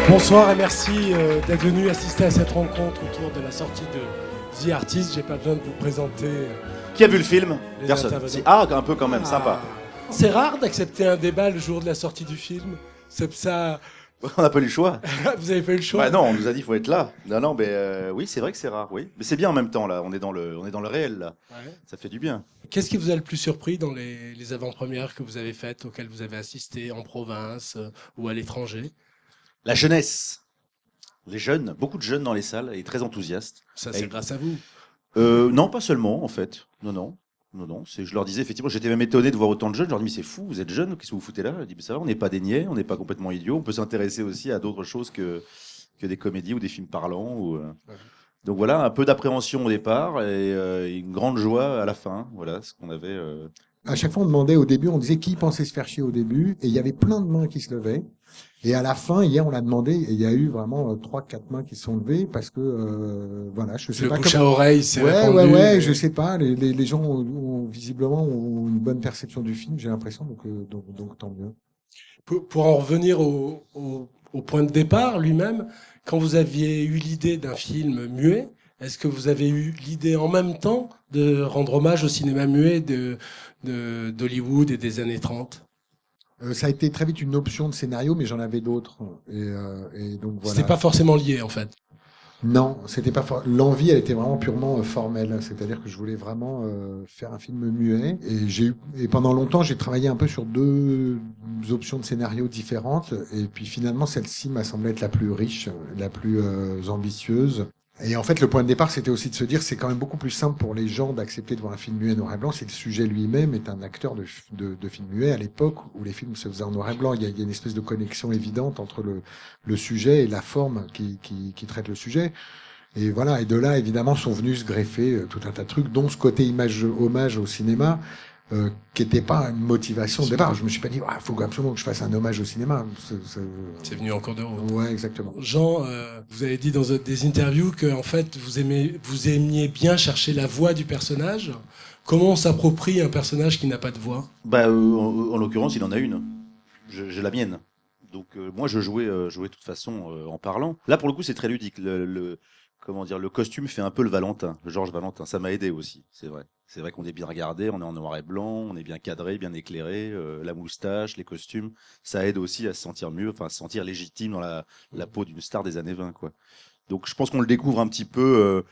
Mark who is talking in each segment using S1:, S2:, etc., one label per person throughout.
S1: Bonsoir et merci d'être venu assister à cette rencontre autour de la sortie de The Artist. J'ai pas besoin de vous présenter.
S2: Qui a vu le film?
S1: Les
S2: Personne.
S1: intervenants.
S2: Ah, un peu quand même, sympa.
S1: C'est rare d'accepter un débat le jour de la sortie du film. C'est ça.
S2: On n'a pas eu le choix.
S1: Vous avez fait le choix.
S2: Bah non, on nous a dit qu'il faut être là. Non, mais oui, c'est vrai que c'est rare, oui. Mais c'est bien en même temps, là. On est dans le réel, là.
S1: Ouais.
S2: Ça fait du bien.
S1: Qu'est-ce qui vous a le plus surpris dans les avant-premières que vous avez faites, auxquelles vous avez assisté en province ou à l'étranger?
S2: La jeunesse. Les jeunes, beaucoup de jeunes dans les salles et très enthousiastes.
S1: Ça, c'est grâce à vous.
S2: Non, pas seulement, en fait. Non. Je leur disais, effectivement, j'étais même étonné de voir autant de jeunes. Je leur dis, mais c'est fou, vous êtes jeunes, qu'est-ce que vous foutez là? Je dis, mais ça va, on n'est pas des niais, on n'est pas complètement idiots. On peut s'intéresser aussi à d'autres choses que des comédies ou des films parlants. Ouais. Donc voilà, un peu d'appréhension au départ et une grande joie à la fin. Voilà ce qu'on avait.
S3: À chaque fois, on demandait au début, on disait qui pensait se faire chier au début, et il y avait plein de mains qui se levaient. Et à la fin, hier, on l'a demandé, et il y a eu vraiment 3-4 mains qui se sont levées parce que voilà, je sais
S1: Le
S3: pas.
S1: bouche à oreille, c'est répandu.
S3: Ouais, je sais pas. Les gens ont visiblement ont une bonne perception du film, j'ai l'impression, donc tant mieux.
S1: Pour en revenir au point de départ lui-même, quand vous aviez eu l'idée d'un film muet, est-ce que vous avez eu l'idée en même temps de rendre hommage au cinéma muet d'Hollywood et des années 30?
S3: Ça a été très vite une option de scénario, mais j'en avais d'autres. Et donc voilà.
S1: C'était pas forcément lié en fait.
S3: Non, c'était pas l'envie, elle était vraiment purement formelle. C'est-à-dire que je voulais vraiment faire un film muet. Et pendant longtemps, j'ai travaillé un peu sur deux options de scénario différentes. Et puis finalement, celle-ci m'a semblé être la plus riche, la plus ambitieuse. Et en fait, le point de départ, c'était aussi de se dire, c'est quand même beaucoup plus simple pour les gens d'accepter de voir un film muet noir et blanc si le sujet lui-même est un acteur de film muet à l'époque où les films se faisaient en noir et blanc. Il y a une espèce de connexion évidente entre le sujet et la forme qui traite le sujet. Et voilà. Et de là, évidemment, sont venus se greffer tout un tas de trucs, dont ce côté hommage au cinéma, qui n'était pas une motivation de départ. Je me suis pas dit, il faut absolument que je fasse un hommage au cinéma.
S1: C'est venu en cours de route.
S3: Ouais, exactement.
S1: Jean, vous avez dit dans des interviews que en fait vous aimiez bien chercher la voix du personnage. Comment on s'approprie un personnage qui n'a pas de voix?
S2: En l'occurrence, il en a une. J'ai la mienne. Donc moi, je jouais de toute façon en parlant. Là, pour le coup, c'est très ludique. Comment dire, le costume fait un peu le Valentin, le Georges Valentin. Ça m'a aidé aussi, c'est vrai. C'est vrai qu'on est bien regardé, on est en noir et blanc, on est bien cadré, bien éclairé. La moustache, les costumes, ça aide aussi à se sentir mieux, enfin à se sentir légitime dans la peau d'une star des années 20, quoi. Donc je pense qu'on le découvre un petit peu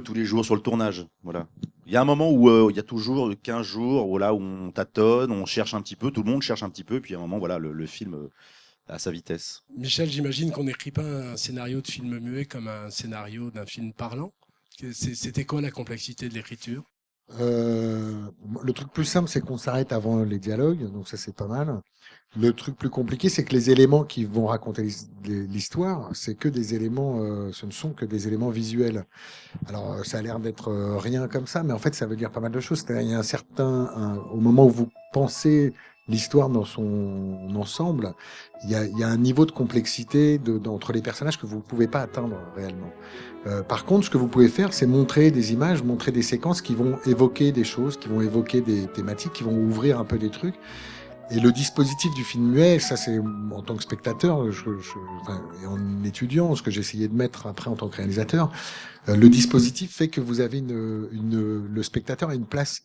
S2: tous les jours sur le tournage. Voilà. Il y a un moment où il y a toujours 15 jours où on tâtonne, on cherche un petit peu, tout le monde cherche un petit peu, puis à un moment, voilà, le film à sa vitesse.
S1: Michel, j'imagine qu'on n'écrit pas un scénario de film muet comme un scénario d'un film parlant. C'était quoi la complexité de l'écriture?
S3: Le truc plus simple, c'est qu'on s'arrête avant les dialogues, donc ça c'est pas mal. Le truc plus compliqué, c'est que les éléments qui vont raconter l'histoire, c'est que des éléments, ce ne sont que des éléments visuels. Alors ça a l'air d'être rien comme ça, mais en fait ça veut dire pas mal de choses. C'est-à-dire, il y a au moment où vous pensez l'histoire dans son ensemble, il y a un niveau de complexité entre les personnages que vous ne pouvez pas atteindre réellement. Par contre, ce que vous pouvez faire, c'est montrer des images, montrer des séquences qui vont évoquer des choses, qui vont évoquer des thématiques, qui vont ouvrir un peu des trucs. Et le dispositif du film muet, ça c'est en tant que spectateur, et en étudiant, ce que j'ai essayé de mettre après en tant que réalisateur, le dispositif fait que vous avez le spectateur a une place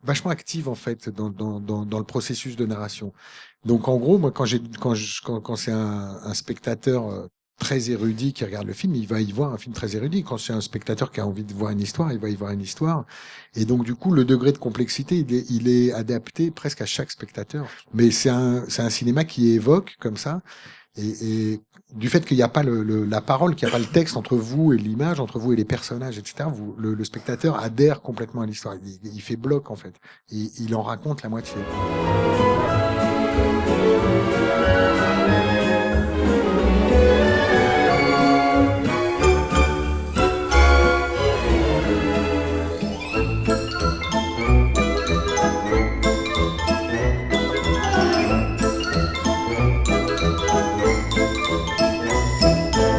S3: vachement active en fait dans le processus de narration. Donc en gros, moi quand c'est un spectateur très érudit qui regarde le film, il va y voir un film très érudit. Quand c'est un spectateur qui a envie de voir une histoire, il va y voir une histoire. Et donc du coup, le degré de complexité, il est adapté presque à chaque spectateur. Mais c'est un cinéma qui évoque comme ça. Et du fait qu'il n'y a pas la parole, qu'il n'y a pas le texte entre vous et l'image, entre vous et les personnages, etc., le spectateur adhère complètement à l'histoire. Il fait bloc, en fait. Et il en raconte la moitié.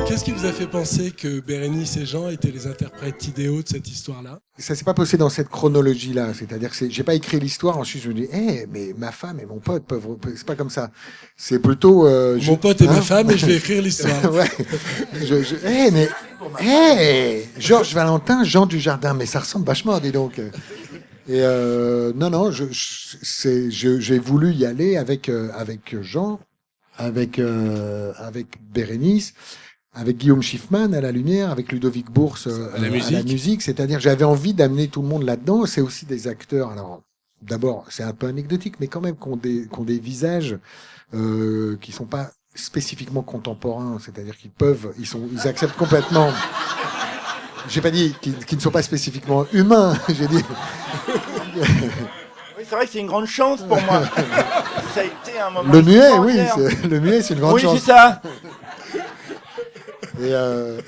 S1: Qu'est-ce qui vous a fait penser que Bérénice et Jean étaient les interprètes idéaux de cette histoire-là.
S3: Ça s'est pas passé dans cette chronologie-là. C'est-à-dire que j'ai pas écrit l'histoire, ensuite je me dis, mais ma femme et mon pote peuvent, c'est pas comme ça. C'est plutôt,
S1: Mon pote et ma femme, et je vais écrire l'histoire.
S3: Ouais. Georges Valentin, Jean Dujardin, mais ça ressemble vachement, dis donc. Et non, j'ai voulu y aller avec Jean, avec Bérénice, avec Guillaume Schiffman à la lumière, avec Ludovic Bourse
S1: à la
S3: musique. C'est-à-dire, j'avais envie d'amener tout le monde là-dedans. C'est aussi des acteurs. Alors, d'abord, c'est un peu anecdotique, mais quand même qui ont des visages qui sont pas spécifiquement contemporains. C'est-à-dire ils acceptent complètement. J'ai pas dit qu'ils ne sont pas spécifiquement humains. J'ai dit.
S2: Oui, c'est vrai que c'est une grande chance pour moi. Ça a été un moment.
S3: Le muet, c'est une grande chance.
S2: Oui, c'est ça.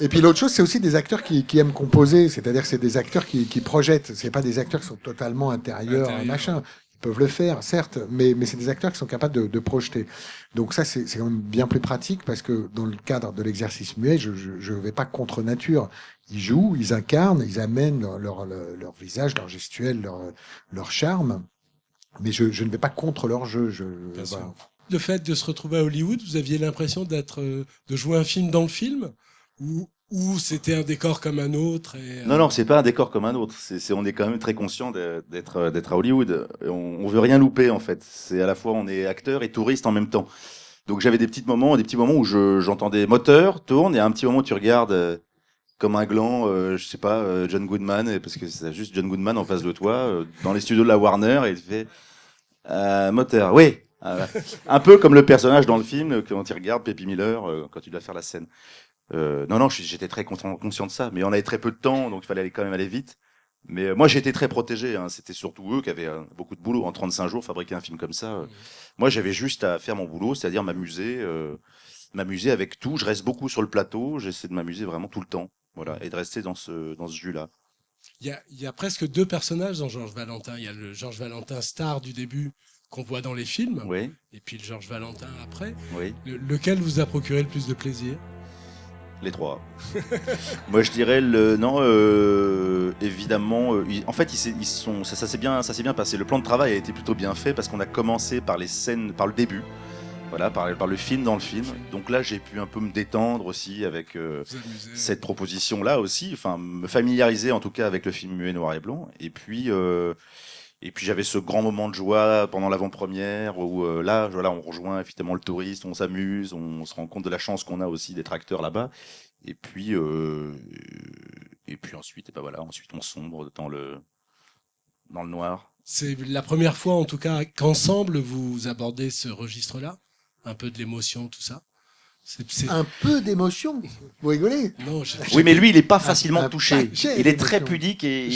S3: Et puis l'autre chose, c'est aussi des acteurs qui aiment composer, c'est-à-dire que c'est des acteurs qui projettent. C'est pas des acteurs qui sont totalement intérieurs, machin. Ils peuvent le faire, certes, mais c'est des acteurs qui sont capables de projeter. Donc ça, c'est quand même bien plus pratique parce que dans le cadre de l'exercice muet, je vais pas contre nature. Ils jouent, ils incarnent, ils amènent leur visage, leur gestuelle, leur charme. Mais je ne vais pas contre leur jeu. Voilà.
S1: Le fait de se retrouver à Hollywood, vous aviez l'impression de jouer un film dans le film, ou c'était un décor comme un autre
S2: Non, c'est pas un décor comme un autre. On est quand même très conscient d'être à Hollywood. On veut rien louper en fait. C'est à la fois on est acteur et touriste en même temps. Donc j'avais des petits moments où j'entendais moteur tourne et à un petit moment tu regardes comme un gland, je sais pas, John Goodman, parce que c'est juste John Goodman en face de toi dans les studios de la Warner et il fait moteur, oui. Un peu comme le personnage dans le film quand il regarde Peppy Miller quand il doit faire la scène. Non, j'étais très conscient de ça, mais on avait très peu de temps, donc il fallait quand même aller vite. Mais moi, j'ai été très protégé. Hein. C'était surtout eux qui avaient beaucoup de boulot. En 35 jours, fabriquer un film comme ça. Moi, j'avais juste à faire mon boulot, c'est-à-dire m'amuser avec tout. Je reste beaucoup sur le plateau. J'essaie de m'amuser vraiment tout le temps, voilà, et de rester dans ce jus-là.
S1: Il y a presque deux personnages dans Georges Valentin. Il y a le Georges Valentin star du début qu'on voit dans les films,
S2: oui.
S1: Et puis le Georges Valentin après.
S2: Oui.
S1: Lequel vous a procuré le plus de plaisir ?
S2: Les trois. Moi, je dirais évidemment. En fait, ça s'est bien passé. Le plan de travail a été plutôt bien fait parce qu'on a commencé par les scènes, par le début. Voilà, par le film dans le film. Donc là, j'ai pu un peu me détendre aussi avec cette proposition-là aussi. Enfin, me familiariser en tout cas avec le film muet noir et blanc. Et puis j'avais ce grand moment de joie pendant l'avant-première où là, voilà, on rejoint effectivement le touriste, on s'amuse, on se rend compte de la chance qu'on a aussi d'être acteur là-bas. Et puis ensuite, ensuite on sombre dans le noir. C'est
S1: la première fois, en tout cas, qu'ensemble vous abordez ce registre-là, un peu de l'émotion, tout ça.
S3: Un peu d'émotion. Vous rigolez ?
S1: Non,
S2: oui, mais lui, il est pas facilement touché. Il est très pudique et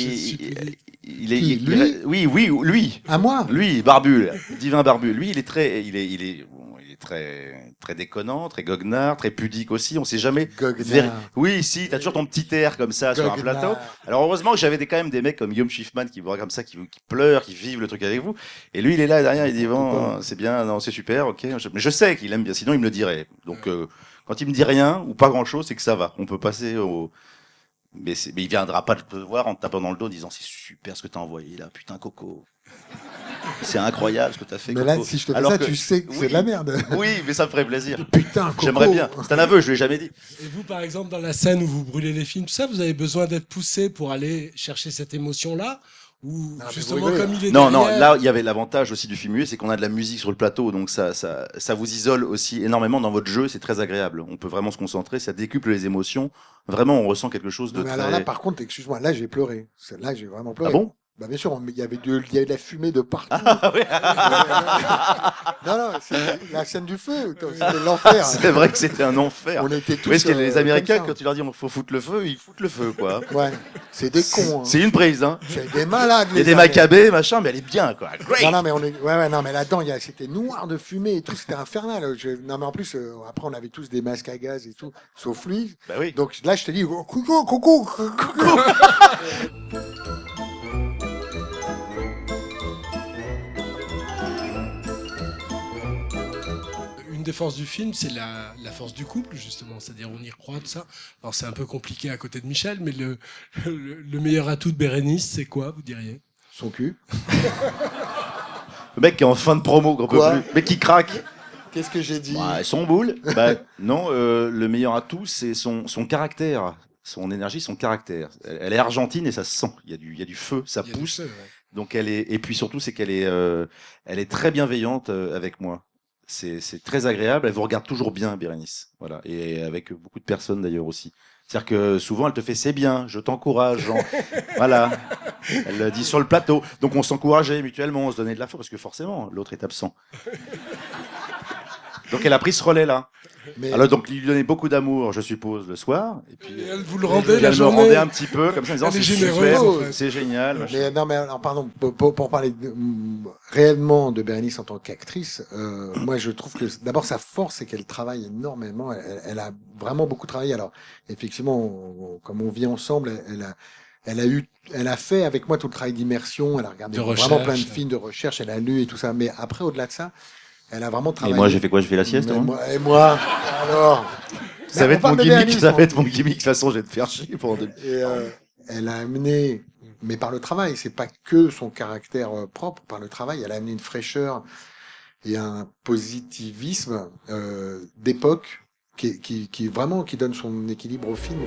S3: lui.
S2: Oui, lui.
S3: À moi.
S2: Lui, barbu, divin barbu. Lui, il est très très déconnant, très goguenard, très pudique aussi. On sait jamais. Oui, si, t'as toujours ton petit air comme ça sur un plateau. Alors heureusement que j'avais quand même des mecs comme Guillaume Schiffman qui voient comme ça, qui pleurent, qui vivent le truc avec vous. Et lui, il est là derrière, il dit bon, c'est bien, non, c'est super, ok. Mais je sais qu'il aime bien, sinon il me le dirait. Donc quand il me dit rien ou pas grand chose, c'est que ça va. On peut passer au. Mais il viendra pas te voir en te tapant dans le dos en disant c'est super ce que t'as envoyé là, putain Coco. C'est incroyable ce que t'as fait.
S3: Mais
S2: Coco.
S3: là, si je te fais ça, tu sais que c'est de la merde.
S2: Oui, mais ça me ferait plaisir.
S3: Putain, Coco.
S2: J'aimerais bien. C'est un aveu, je lui ai jamais dit.
S1: Et vous, par exemple, dans la scène où vous brûlez les films, tout ça, vous avez besoin d'être poussé pour aller chercher cette émotion-là, ou justement comme il est
S2: Non,
S1: derrière...
S2: là, il y avait l'avantage aussi du film muet, c'est qu'on a de la musique sur le plateau, donc ça vous isole aussi énormément dans votre jeu, c'est très agréable. On peut vraiment se concentrer, ça décuple les émotions. Vraiment, on ressent quelque chose de très...
S3: Alors là, par contre, excuse-moi, là, j'ai pleuré. Là, j'ai vraiment pleuré.
S2: Ah bon?
S3: Bah bien sûr, il y avait de la fumée de partout. Non, c'est la scène du feu, c'était l'enfer.
S2: C'est vrai que c'était un enfer.
S3: On était tous.
S2: Parce que les Américains, quand tu leur dis il faut foutre le feu, ils foutent le feu, quoi.
S3: Ouais, c'est des cons. Hein.
S2: C'est une prise, hein.
S3: C'est des malades.
S2: Il y a des macabées, machin, mais elle est bien, quoi. Great.
S3: Non, mais non, mais là-dedans, c'était noir de fumée et tout, c'était infernal. Non, mais en plus, après, on avait tous des masques à gaz et tout, sauf lui.
S2: Bah oui.
S3: Donc là, je te dis, coucou.
S1: Une des forces du film, c'est la force du couple, justement. C'est-à-dire, on y croit, tout ça. Alors, c'est un peu compliqué à côté de Michel, mais le meilleur atout de Bérénice, c'est quoi, vous diriez?
S3: Son cul.
S2: Le mec qui est en fin de promo, qu'on peut
S3: Quoi
S2: plus. Mais qui craque.
S3: Qu'est-ce que j'ai dit?
S2: Bah, son boule. Bah, non, le meilleur atout, c'est son caractère. Son énergie, son caractère. Elle est argentine et ça se sent. Il y a du feu, ça
S1: Il y a du
S2: pousse.
S1: feu, ouais.
S2: Donc et puis surtout, c'est qu'elle est très bienveillante avec moi. C'est très agréable. Elle vous regarde toujours bien, Bérénice. Voilà. Et avec beaucoup de personnes d'ailleurs aussi. C'est-à-dire que souvent, elle te fait c'est bien, je t'encourage. Voilà. Elle le dit sur le plateau. Donc on s'encourageait mutuellement, on se donnait de la force parce que forcément, l'autre est absent. Donc elle a pris ce relais-là.
S3: Mais
S2: Alors donc lui donner beaucoup d'amour, je suppose, le soir. Et puis
S1: Et elle vous le rendait
S2: elle
S1: la
S2: me
S1: journée.
S2: rendait un petit peu comme ça en disant
S1: Elle est
S2: c'est
S1: généreuse,
S2: super,
S1: en fait.
S2: c'est génial. machin.
S3: Mais non, mais alors, pardon, pour parler réellement de Bérénice en tant qu'actrice, moi je trouve que d'abord sa force c'est qu'elle travaille énormément. Elle a vraiment beaucoup travaillé. Alors effectivement, comme on vit ensemble, elle a fait avec moi tout le travail d'immersion. Elle a regardé
S1: De
S3: vraiment plein de
S1: recherche.
S3: films de recherche. Elle a lu et tout ça. Mais après, au-delà de ça, elle a vraiment
S2: Et
S3: travaillé.
S2: moi j'ai fait quoi? Je fais la sieste.
S3: Mais
S2: Moi
S3: moi, alors.
S2: ça va
S3: on
S2: être
S3: parle
S2: mon
S3: de
S2: gimmick.
S3: Bérénice,
S2: Ça
S3: on-
S2: va être mon gimmick. De toute façon, je vais te faire chier pendant 2
S3: Et elle a amené, mais par le travail, c'est pas que son caractère propre, par le travail, elle a amené une fraîcheur et un positivisme d'époque qui vraiment qui donne son équilibre au film.